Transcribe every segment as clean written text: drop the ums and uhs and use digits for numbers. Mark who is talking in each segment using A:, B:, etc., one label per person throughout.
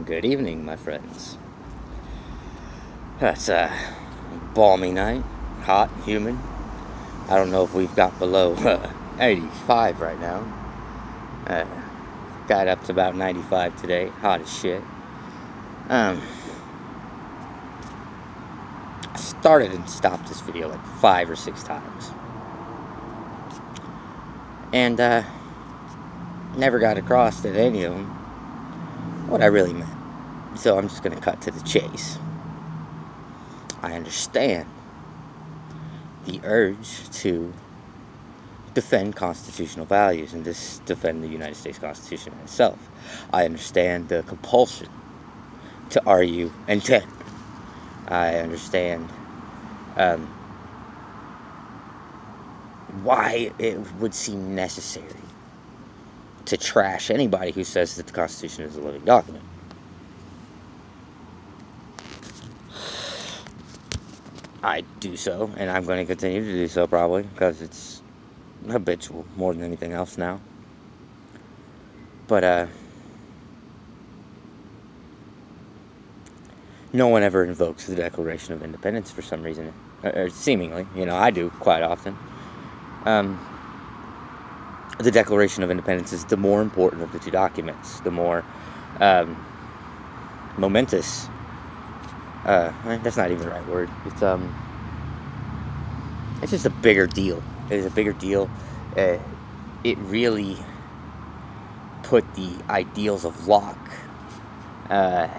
A: Good evening, my friends. It's a balmy night, hot, humid. I don't know if we've got below 85 right now. Uh, got up to about 95 today, hot as shit. I started and stopped this video like 5 or 6 times. And never got across at any of them what I really meant. So I'm just going to cut to the chase. I understand the urge to defend constitutional values and defend the United States Constitution itself. I understand the compulsion to argue intent. I understand why it would seem necessary to trash anybody who says that the Constitution is a living document. I do so, and I'm going to continue to do so probably, because it's habitual more than anything else now. But, no one ever invokes the Declaration of Independence for some reason, or seemingly, I do quite often. The Declaration of Independence is the more important of the two documents, the more momentous. That's not even the right word. It's just a bigger deal. It is a bigger deal. It really put the ideals of Locke and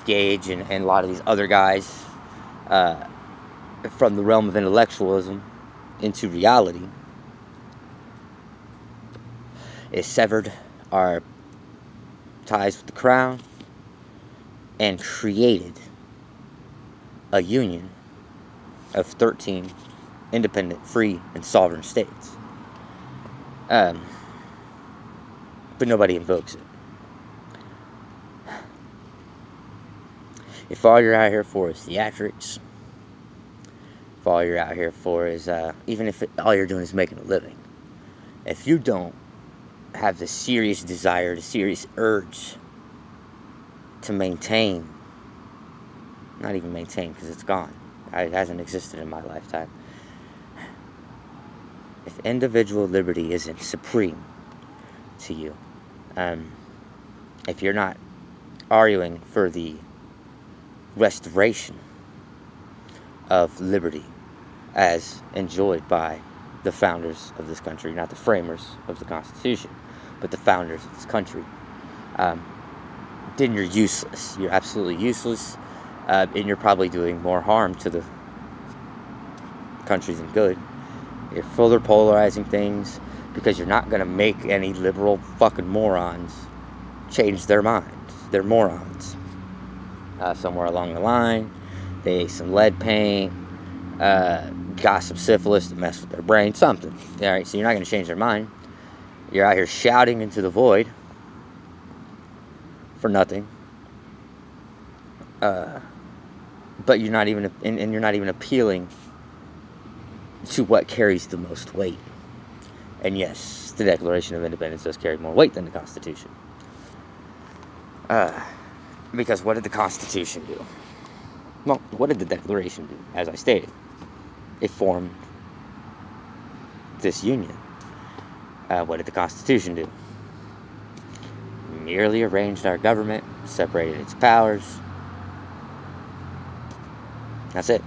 A: Gage and a lot of these other guys from the realm of intellectualism into reality. It severed our ties with the crown and created a union of 13 independent, free, and sovereign states. But nobody invokes it. If all you're out here for is theatrics, if all you're out here for is, even if all you're doing is making a living, if you don't have the serious desire, the serious urge to maintain, not even maintain because it's gone, it hasn't existed in my lifetime. If individual liberty isn't supreme to you, if you're not arguing for the restoration of liberty as enjoyed by the founders of this country, not the framers of the Constitution, but the founders of this country, then you're useless. You're absolutely useless, and you're probably doing more harm to the country than good. You're further polarizing things because you're not going to make any liberal fucking morons change their minds. They're morons. Somewhere along the line, they ate some lead paint, got some syphilis to mess with their brain, something. Alright, so you're not going to change their mind. You're out here shouting into the void for nothing. But you're not even, and you're not even appealing to what carries the most weight. And yes, the Declaration of Independence does carry more weight than the Constitution. Because what did the Constitution do? Well, what did the Declaration do? As I stated, it formed this union. What did the Constitution do? Merely arranged our government, separated its powers. That's it.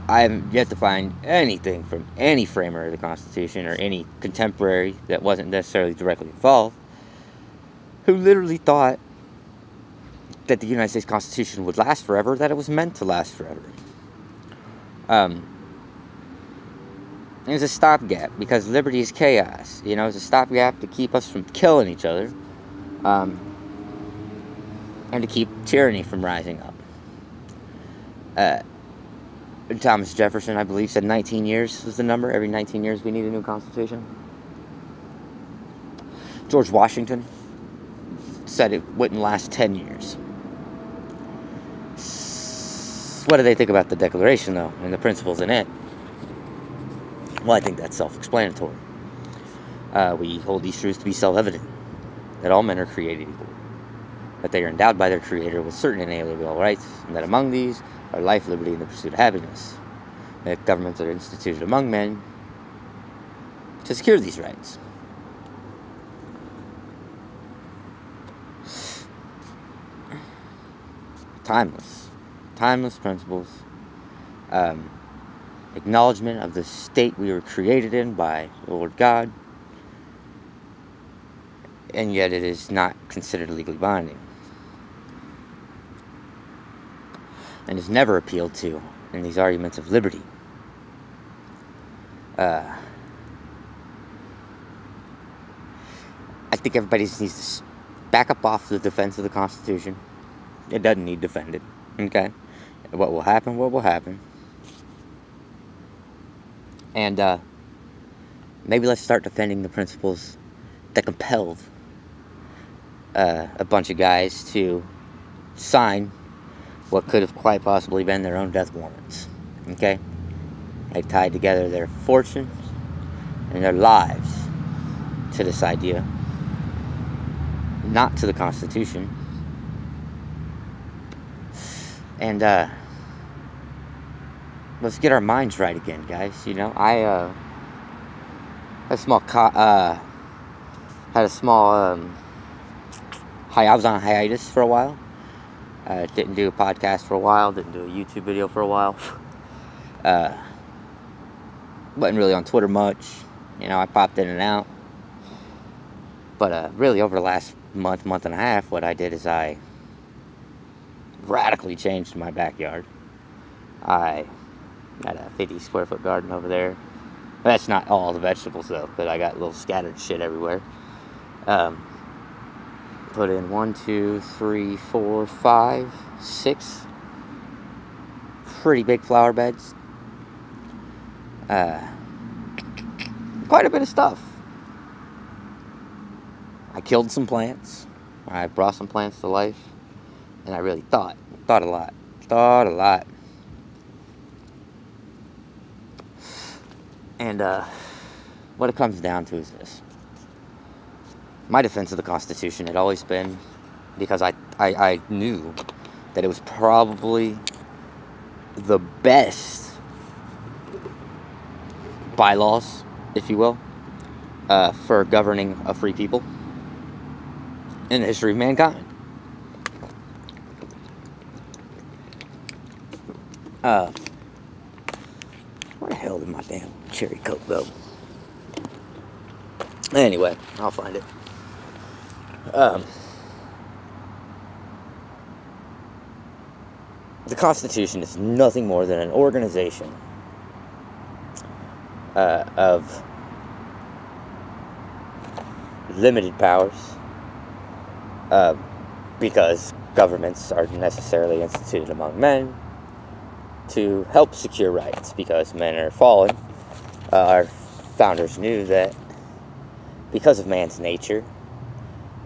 A: I haven't yet to find anything from any framer of the Constitution or any contemporary that wasn't necessarily directly involved who literally thought that the United States Constitution would last forever, that it was meant to last forever. It was a stopgap because liberty is chaos. It's a stopgap to keep us from killing each other, and to keep tyranny from rising up. Thomas Jefferson, I believe, said 19 years was the number. Every 19 years we need a new constitution. George Washington said it wouldn't last 10 years. What do they think about the Declaration, though, and the principles in it? Well, I think that's self-explanatory. We hold these truths to be self-evident, that all men are created equal, that they are endowed by their Creator with certain inalienable rights, and that among these are life, liberty, and the pursuit of happiness. That governments are instituted among men to secure these rights. Timeless principles. Acknowledgement of the state we were created in by the Lord God, and yet it is not considered legally binding, and is never appealed to in these arguments of liberty. I think everybody just needs to back up off the defense of the Constitution. It doesn't need defended, okay? What will happen, what will happen. And maybe let's start defending the principles that compelled a bunch of guys to sign what could have quite possibly been their own death warrants, okay? They tied together their fortunes and their lives to this idea, not to the Constitution. And let's get our minds right again, guys. You know, I was on hiatus for a while. Didn't do a podcast for a while. Didn't do a YouTube video for a while. Wasn't really on Twitter much. You know, I popped in and out. But really, over the last month and a half, what I did is I radically changed my backyard. I got a 50 square foot garden over there. That's not all the vegetables though, but I got little scattered shit everywhere. Put in 1, 2, 3, 4, 5, 6 pretty big flower beds. Quite a bit of stuff. I killed some plants. I brought some plants to life. And I really thought a lot. And what it comes down to is this. My defense of the Constitution had always been because I knew that it was probably the best bylaws, if you will, for governing a free people in the history of mankind. Where the hell did my damn cherry Coke go? Anyway, I'll find it. The Constitution is nothing more than an organization of limited powers, because governments are necessarily instituted among men to help secure rights, because men are fallen. Our founders knew that because of man's nature,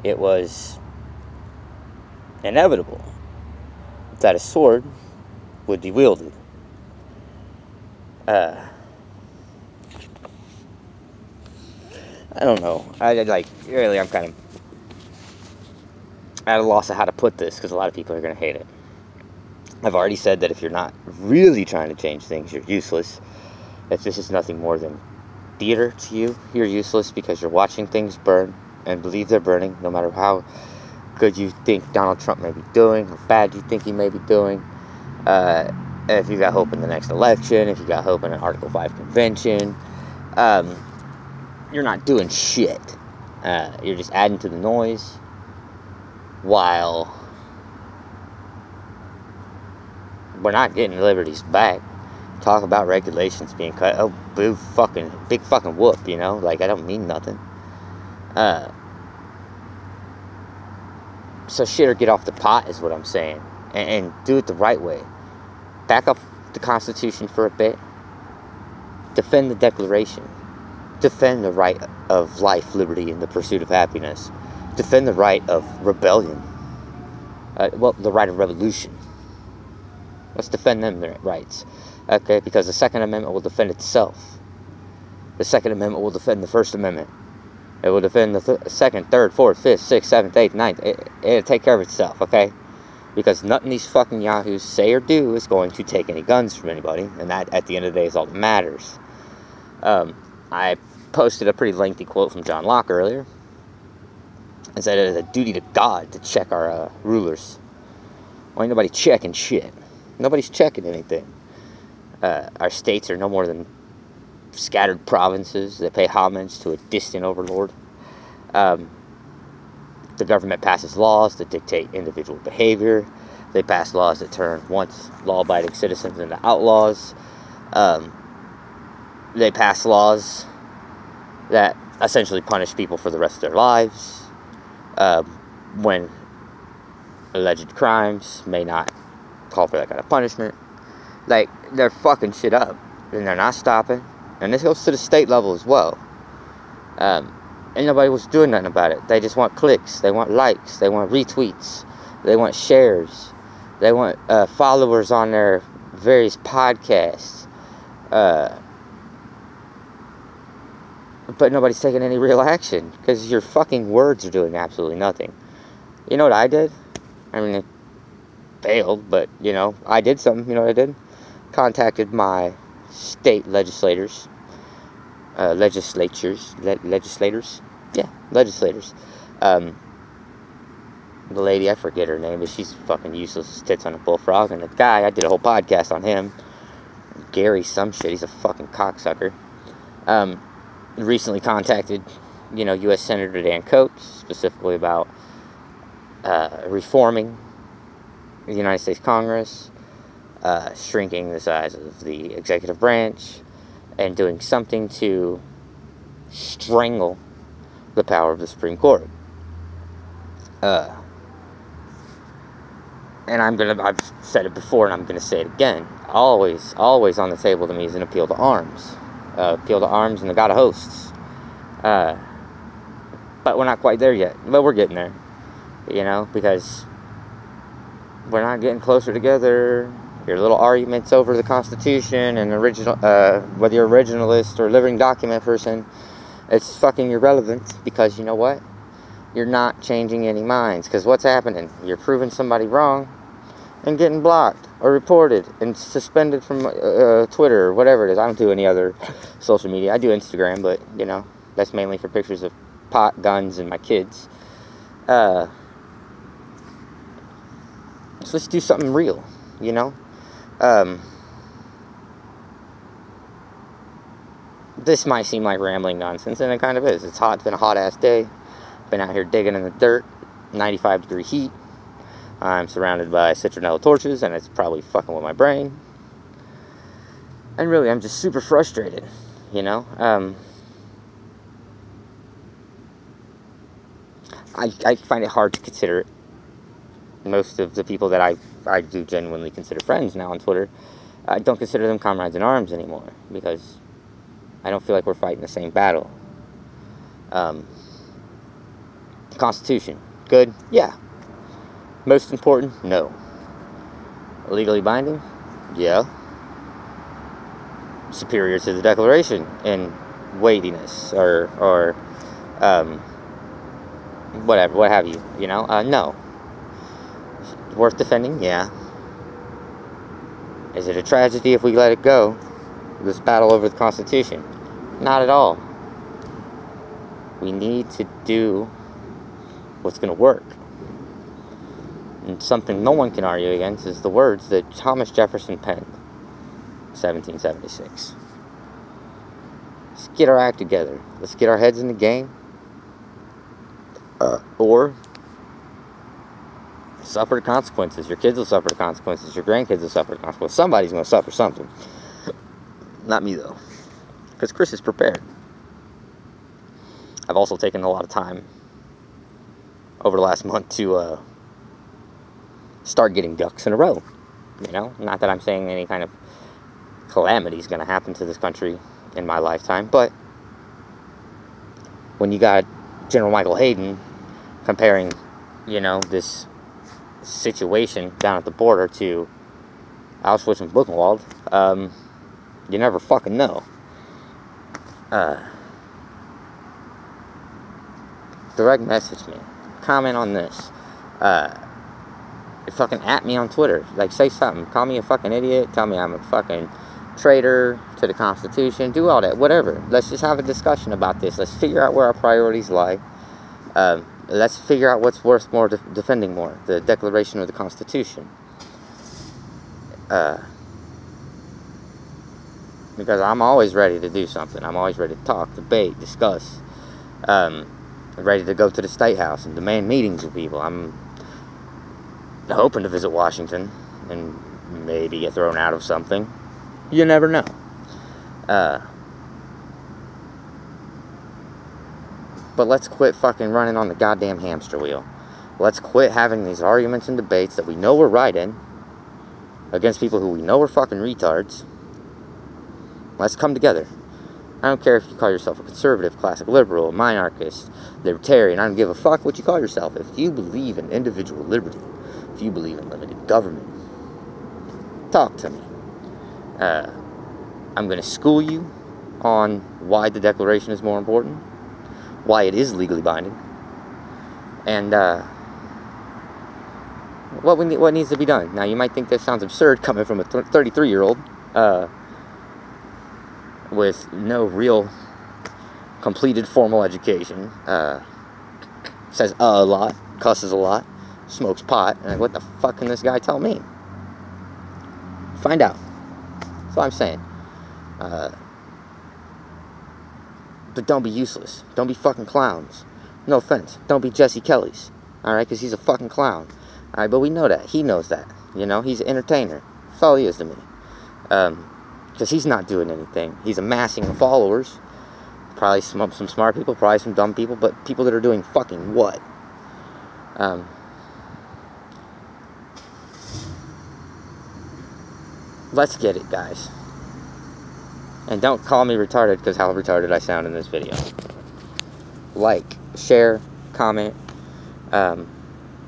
A: it was inevitable that a sword would be wielded. I don't know. I'm kind of at a loss of how to put this, because a lot of people are going to hate it. I've already said that if you're not really trying to change things, you're useless. If this is nothing more than theater to you, you're useless, because you're watching things burn and believe they're burning, no matter how good you think Donald Trump may be doing, how bad you think he may be doing. If you got hope in the next election, if you got hope in an Article 5 convention, you're not doing shit. You're just adding to the noise, while we're not getting liberties back. Talk about regulations being cut. Oh, boo, big fucking whoop, you know? Like, I don't mean nothing. So shit or get off the pot is what I'm saying. And do it the right way. Back up the Constitution for a bit. Defend the Declaration. Defend the right of life, liberty, and the pursuit of happiness. Defend the right of rebellion. The right of revolution. Let's defend them rights. Okay, because the Second Amendment will defend itself. The Second Amendment will defend the First Amendment. It will defend the second, third, fourth, fifth, sixth, seventh, eighth, ninth. It'll take care of itself, okay? Because nothing these fucking yahoos say or do is going to take any guns from anybody, and that, at the end of the day, is all that matters. I posted a pretty lengthy quote from John Locke earlier, and said it is a duty to God to check our rulers. Well, ain't nobody checking shit. Nobody's checking anything. Our states are no more than scattered provinces that pay homage to a distant overlord. The government passes laws that dictate individual behavior. They pass laws that turn once law-abiding citizens into outlaws. They pass laws that essentially punish people for the rest of their lives when alleged crimes may not call for that kind of punishment. Like, they're fucking shit up, and they're not stopping. And this goes to the state level as well. And nobody was doing nothing about it. They just want clicks. They want likes. They want retweets. They want shares. They want followers on their various podcasts. But nobody's taking any real action, because your fucking words are doing absolutely nothing. You know what I did? I mean, it failed, but, you know, I did something. You know what I did? Contacted my state legislators. Legislators. Yeah, legislators. The lady, I forget her name, but she's fucking useless as tits on a bullfrog. And the guy, I did a whole podcast on him. Gary some shit, he's a fucking cocksucker. Recently contacted, you know, U.S. Senator Dan Coats, specifically about reforming the United States Congress, shrinking the size of the executive branch, and doing something to strangle the power of the Supreme Court. And I've said it before, and I'm gonna say it again. Always on the table to me is an appeal to arms. Appeal to arms and the God of Hosts. But we're not quite there yet. But we're getting there. You know, because we're not getting closer together. Your little arguments over the Constitution and original, whether you're originalist or living document person, it's fucking irrelevant, because you know what? You're not changing any minds. Because what's happening? You're proving somebody wrong and getting blocked or reported and suspended from Twitter or whatever it is. I don't do any other social media. I do Instagram, but, you know, that's mainly for pictures of pot, guns, and my kids. So let's do something real, you know? This might seem like rambling nonsense, and it kind of is. It's hot. It's been a hot-ass day. Been out here digging in the dirt. 95-degree heat. I'm surrounded by citronella torches, and it's probably fucking with my brain. And really, I'm just super frustrated, you know? I find it hard to consider it. Most of the people that I do genuinely consider friends now on Twitter, I don't consider them comrades in arms anymore, because I don't feel like we're fighting the same battle. Constitution, good? Yeah. Most important? No. Legally binding? Yeah. Superior to the Declaration in weightiness or whatever, what have you, you know? No. Worth defending? Yeah. Is it a tragedy if we let it go? This battle over the Constitution? Not at all. We need to do what's going to work. And something no one can argue against is the words that Thomas Jefferson penned in 1776. Let's get our act together. Let's get our heads in the game. Or suffer the consequences. Your kids will suffer the consequences. Your grandkids will suffer the consequences. Somebody's going to suffer something. Not me, though. Because Chris is prepared. I've also taken a lot of time over the last month to start getting ducks in a row. You know? Not that I'm saying any kind of calamity is going to happen to this country in my lifetime, but when you got General Michael Hayden comparing, you know, this situation down at the border to Auschwitz and Buchenwald, you never fucking know. direct message me. Comment on this. Fucking at me on Twitter. Like, say something. Call me a fucking idiot. Tell me I'm a fucking traitor to the Constitution. Do all that. Whatever. Let's just have a discussion about this. Let's figure out where our priorities lie. Let's figure out what's worth more, defending more. The Declaration of the Constitution. Because I'm always ready to do something. I'm always ready to talk, debate, discuss. Ready to go to the State House and demand meetings with people. I'm hoping to visit Washington and maybe get thrown out of something. You never know. But let's quit fucking running on the goddamn hamster wheel. Let's quit having these arguments and debates that we know we're right in against people who we know are fucking retards. Let's come together. I don't care if you call yourself a conservative, classic liberal, minarchist, libertarian. I don't give a fuck what you call yourself. If you believe in individual liberty, if you believe in limited government, talk to me. I'm going to school you on why the Declaration is more important, why it is legally binding, and what needs to be done. Now, you might think this sounds absurd coming from a 33-year-old with no real completed formal education, says a lot, cusses a lot, smokes pot, and what the fuck can this guy tell me? Find out. That's what I'm saying. But don't be useless. Don't be fucking clowns. No offense. Don't be Jesse Kelly's. Alright? Because he's a fucking clown. Alright? But we know that. He knows that. You know? He's an entertainer. That's all he is to me. Because he's not doing anything. He's amassing followers. Probably some smart people. Probably some dumb people. But people that are doing fucking what? Let's get it, guys. And don't call me retarded because how retarded I sound in this video. Like, share, comment,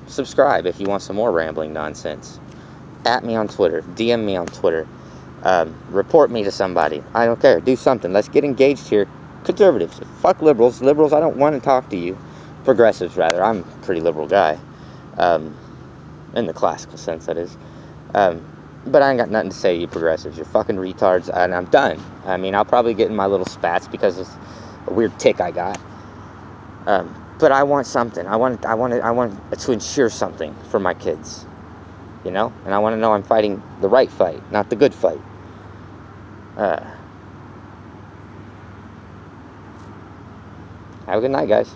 A: subscribe if you want some more rambling nonsense. At me on Twitter. DM me on Twitter. Report me to somebody. I don't care. Do something. Let's get engaged here. Conservatives. Fuck liberals. Liberals, I don't want to talk to you. Progressives, rather. I'm a pretty liberal guy. In the classical sense, that is. But I ain't got nothing to say to you progressives. You're fucking retards, and I'm done. I mean, I'll probably get in my little spats because of a weird tick I got. But I want something. I want to ensure something for my kids. You know? And I want to know I'm fighting the right fight, not the good fight. Have a good night, guys.